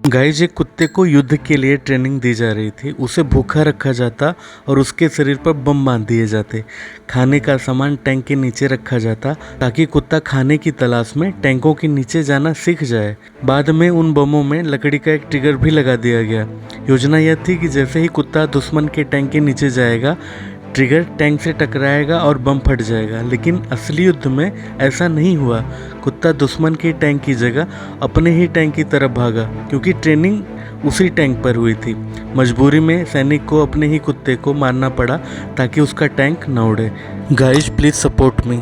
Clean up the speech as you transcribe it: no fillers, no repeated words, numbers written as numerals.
Guys, एक कुत्ते को युद्ध के लिए ट्रेनिंग दी जा रही थी। उसे भूखा रखा जाता और उसके शरीर पर बम बांध दिए जाते। खाने का सामान टैंक के नीचे रखा जाता ताकि कुत्ता खाने की तलाश में टैंकों के नीचे जाना सीख जाए। बाद में उन बमों में लकड़ी का एक ट्रिगर भी लगा दिया गया। योजना यह थी कि जैसे ही कुत्ता दुश्मन के टैंक के नीचे जाएगा, ट्रिगर टैंक से टकराएगा और बम फट जाएगा। लेकिन असली युद्ध में ऐसा नहीं हुआ। कुत्ता दुश्मन के टैंक की जगह अपने ही टैंक की तरफ भागा, क्योंकि ट्रेनिंग उसी टैंक पर हुई थी। मजबूरी में सैनिक को अपने ही कुत्ते को मारना पड़ा ताकि उसका टैंक न उड़े। Guys, please support me.